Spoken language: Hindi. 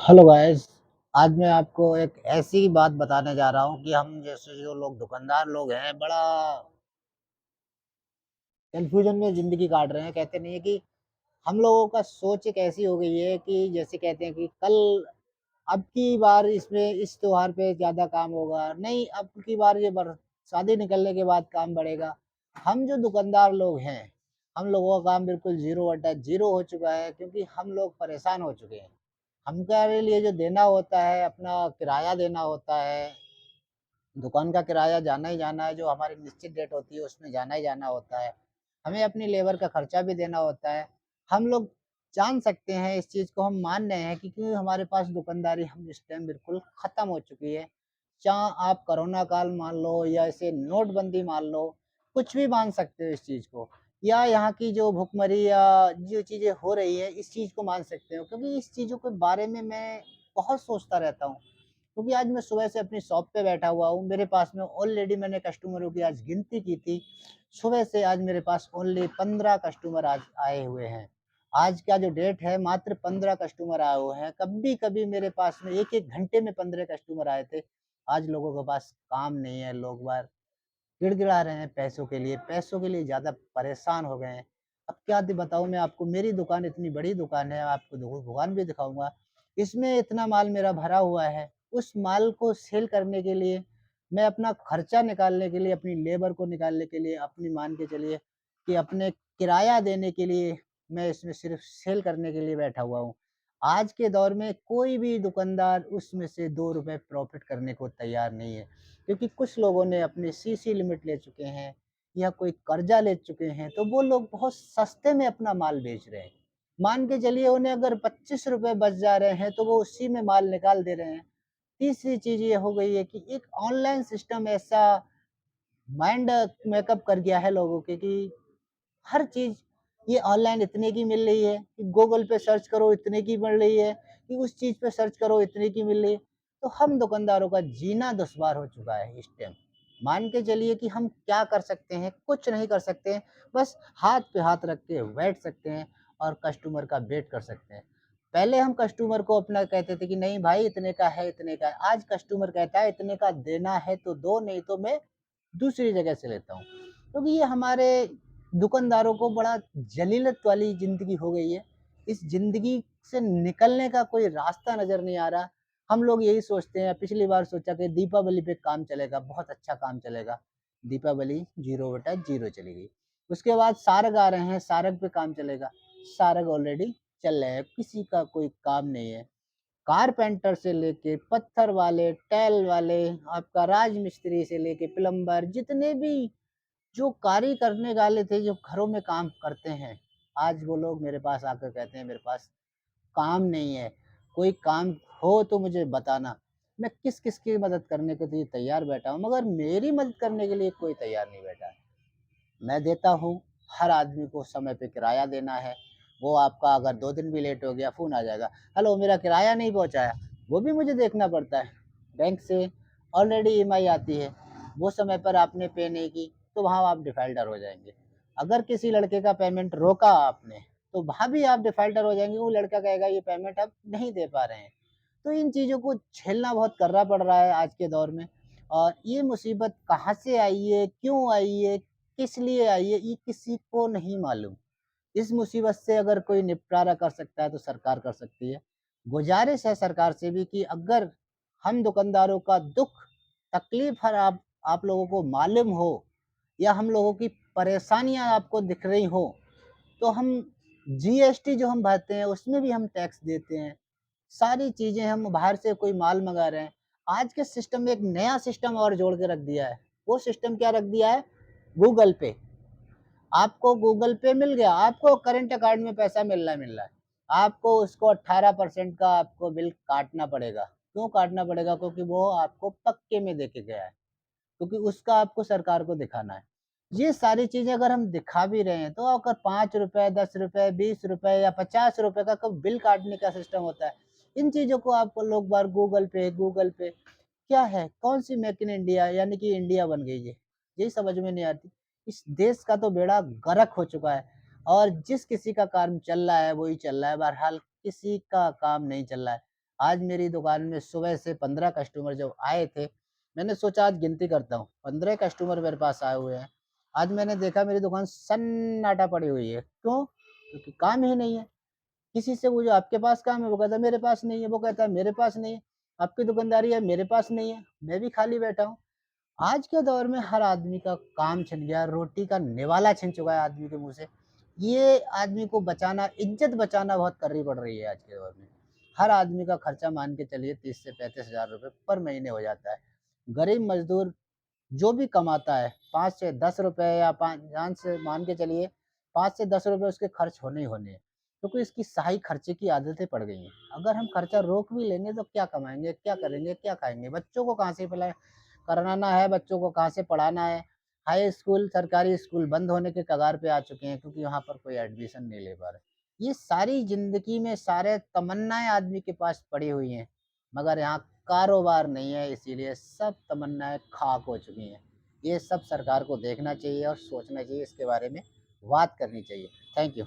Hello guys. आज मैं आपको एक ऐसी बात बताने जा रहा हूँ कि हम जैसे जो लोग दुकानदार लोग हैं, बड़ा कन्फ्यूजन में ज़िंदगी काट रहे हैं। कहते नहीं है कि हम लोगों का सोच एक ऐसी हो गई है कि जैसे कहते हैं कि कल अब की बार इसमें इस त्योहार पे ज़्यादा काम होगा, नहीं अब की बार ये शादी निकलने के बाद काम बढ़ेगा। हम जो दुकानदार लोग हैं, हम लोगों का काम बिल्कुल ज़ीरो अटैच ज़ीरो हो चुका है, क्योंकि हम लोग परेशान हो चुके हैं। हमारे लिए जो देना होता है, अपना किराया देना होता है, दुकान का किराया जाना ही जाना है, जो हमारी निश्चित डेट होती है उसमें जाना ही जाना होता है। हमें अपनी लेबर का खर्चा भी देना होता है। हम लोग जान सकते हैं इस चीज़ को, हम मान रहे हैं कि क्योंकि हमारे पास दुकानदारी हम इस टाइम बिल्कुल ख़त्म हो चुकी है। चाहे आप कोरोना काल मान लो या ऐसे नोटबंदी मान लो, कुछ भी मान सकते हो इस चीज़ को, या यहाँ की जो भुखमरी या जो चीज़ें हो रही है इस चीज़ को मान सकते हो, क्योंकि इस चीज़ों के बारे में मैं बहुत सोचता रहता हूँ। क्योंकि आज मैं सुबह से अपनी शॉप पे बैठा हुआ हूँ, मेरे पास में ऑलरेडी मैंने कस्टमरों की आज गिनती की थी। सुबह से आज मेरे पास ओनली 15 कस्टमर आज आए हुए हैं। आज का जो डेट है मात्र 15 कस्टमर आए हुए हैं। कभी-कभी मेरे पास में 1-1 घंटे में 15 कस्टमर आए थे। आज लोगों के पास काम नहीं है, लोग बार गिड़गिड़ा रहे हैं पैसों के लिए ज़्यादा परेशान हो गए हैं। अब क्या बताऊँ मैं आपको, मेरी दुकान इतनी बड़ी दुकान है, आपको दुकान भी दिखाऊँगा। इसमें इतना माल मेरा भरा हुआ है, उस माल को सेल करने के लिए, मैं अपना खर्चा निकालने के लिए, अपनी लेबर को निकालने के लिए, अपनी मान के चलिए कि अपने किराया देने के लिए, मैं इसमें सिर्फ़ सेल करने के लिए बैठा हुआ हूँ। आज के दौर में कोई भी दुकानदार उसमें से 2 रुपए प्रॉफ़िट करने को तैयार नहीं है। क्योंकि कुछ लोगों ने अपनी सीसी लिमिट ले चुके हैं या कोई कर्जा ले चुके हैं, तो वो लोग बहुत सस्ते में अपना माल बेच रहे हैं। मान के चलिए उन्हें अगर 25 रुपए बच जा रहे हैं, तो वो उसी में माल निकाल दे रहे हैं। तीसरी चीज़ ये हो गई है कि एक ऑनलाइन सिस्टम ऐसा माइंड मेकअप कर गया है लोगों के कि हर चीज़ ये ऑनलाइन इतने की मिल रही है, कि गूगल पे सर्च करो इतने की मिल रही है, कि उस चीज़ पे सर्च करो इतने की मिल रही है। तो हम दुकानदारों का जीना दुश्वार हो चुका है इस टाइम। मान के चलिए कि हम क्या कर सकते हैं? कुछ नहीं कर सकते हैं, बस हाथ पे हाथ रख के बैठ सकते हैं और कस्टमर का वेट कर सकते हैं। पहले हम कस्टमर को अपना कहते थे कि नहीं भाई इतने का है, इतने का है। आज कस्टमर कहता है इतने का देना है तो दो, नहीं तो मैं दूसरी जगह से लेता हूँ। क्योंकि ये हमारे दुकानदारों को बड़ा ज़लीलत वाली ज़िंदगी हो गई है। इस ज़िंदगी से निकलने का कोई रास्ता नज़र नहीं आ रहा। हम लोग यही सोचते हैं, पिछली बार सोचा कि दीपावली पे काम चलेगा, बहुत अच्छा काम चलेगा। दीपावली 0/0 चली गई। उसके बाद सारग आ रहे हैं, सारग पे काम चलेगा। सारग ऑलरेडी चल रहे हैं, किसी का कोई काम नहीं है। कारपेंटर से लेके पत्थर वाले, टाइल वाले, आपका राजमिस्त्री से लेके प्लम्बर, जितने भी जो कार्य करने वाले थे, जो घरों में काम करते हैं, आज वो लोग मेरे पास आकर कहते हैं मेरे पास काम नहीं है, कोई काम हो तो मुझे बताना। मैं किस-किस की मदद करने के लिए तैयार बैठा हूँ, मगर मेरी मदद करने के लिए कोई तैयार नहीं बैठा है। मैं देता हूँ, हर आदमी को समय पे किराया देना है। वो आपका अगर 2 दिन भी लेट हो गया, फ़ोन आ जाएगा, हेलो मेरा किराया नहीं पहुँचाया, वो भी मुझे देखना पड़ता है। बैंक से ऑलरेडी ईएमआई आती है, वो समय पर आपने पे नहीं की, तो वहाँ आप डिफ़ॉल्टर हो जाएँगे। अगर किसी लड़के का पेमेंट रोका आपने, तो वहाँ भी आप डिफ़ॉल्टर हो जाएँगे, वो लड़का कहेगा ये पेमेंट आप नहीं दे पा रहे हैं। तो इन चीज़ों को झेलना बहुत करना पड़ रहा है आज के दौर में, और ये मुसीबत कहाँ से आई है, क्यों आई है, किस लिए आई है, ये किसी को नहीं मालूम। इस मुसीबत से अगर कोई निपटारा कर सकता है तो सरकार कर सकती है। गुज़ारिश है सरकार से भी कि अगर हम दुकानदारों का दुःख, तकलीफ़ हर आप लोगों को मालूम हो, या हम लोगों की परेशानियाँ आपको दिख रही हो, तो हम जीएसटी जो हम भरते हैं उसमें भी हम टैक्स देते हैं। सारी चीज़ें हम बाहर से कोई माल मँगा रहे हैं। आज के सिस्टम में एक नया सिस्टम और जोड़ के रख दिया है। वो सिस्टम क्या रख दिया है? गूगल पे। आपको गूगल पे मिल गया, आपको करंट अकाउंट में पैसा मिल रहा है। आपको उसको 18% का आपको बिल काटना पड़ेगा। क्यों काटना पड़ेगा? क्योंकि वो आपको पक्के में देके गया है। क्योंकि उसका आपको सरकार को दिखाना है। ये सारी चीज़ें अगर हम दिखा भी रहे हैं, तो अगर ₹5, ₹10, ₹20 या ₹50 का कब बिल काटने का सिस्टम होता है। इन चीज़ों को आपको लोग बार गूगल पे क्या है? कौन-सी मेक इन इंडिया यानी कि इंडिया बन गई है? यही समझ में नहीं आती। इस देश का तो बेड़ा गर्क हो चुका है, और जिस किसी का काम चल रहा है, वही चल रहा है। बहरहाल किसी का काम नहीं चल रहा है। आज मेरी दुकान में सुबह से 15 कस्टमर जब आए थे, मैंने सोचा आज गिनती करता हूँ, 15 कस्टमर मेरे पास आए हुए हैं। आज मैंने देखा मेरी दुकान सन्नाटा पड़ी हुई है, क्यों? क्योंकि काम ही नहीं है। किसी से पूछो आपके पास काम है? वो कहता है मेरे पास नहीं है, वो कहता है मेरे पास नहीं है। आपकी दुकानदारी है, मेरे पास नहीं है, मैं भी खाली बैठा हूँ। आज के दौर में हर आदमी का काम छिन गया, रोटी का निवाला छिन चुका है आदमी के मुँह से। ये आदमी को बचाना, इज़्ज़त बचाना बहुत करनी पड़ रही है आज के दौर में। हर आदमी का खर्चा मान के चलिए 30 से 35 हज़ार रुपए पर महीने हो जाता है। गरीब मज़दूर जो भी कमाता है 5 से 10 रुपए या 5 जान से मान के चलिए 5 से 10 रुपए उसके खर्च होने ही होने हैं, क्योंकि इसकी सही खर्चे की आदतें पड़ गई हैं। अगर हम खर्चा रोक भी लेंगे तो क्या कमाएँगे, क्या करेंगे, क्या खाएँगे? बच्चों को कहाँ से पलाएँ कराना है, बच्चों को कहाँ से पढ़ाना है? हाई स्कूल, सरकारी स्कूल बंद होने के कगार पे आ चुके हैं क्योंकि वहाँ पर कोई एडमिशन नहीं ले पा रहे। ये सारी ज़िंदगी में सारे तमन्नाएँ आदमी के पास पड़ी हुई हैं, मगर यहाँ कारोबार नहीं है, इसीलिए सब तमन्नाएँ खाक हो चुकी हैं। ये सब सरकार को देखना चाहिए और सोचना चाहिए, इसके बारे में बात करनी चाहिए। Thank you.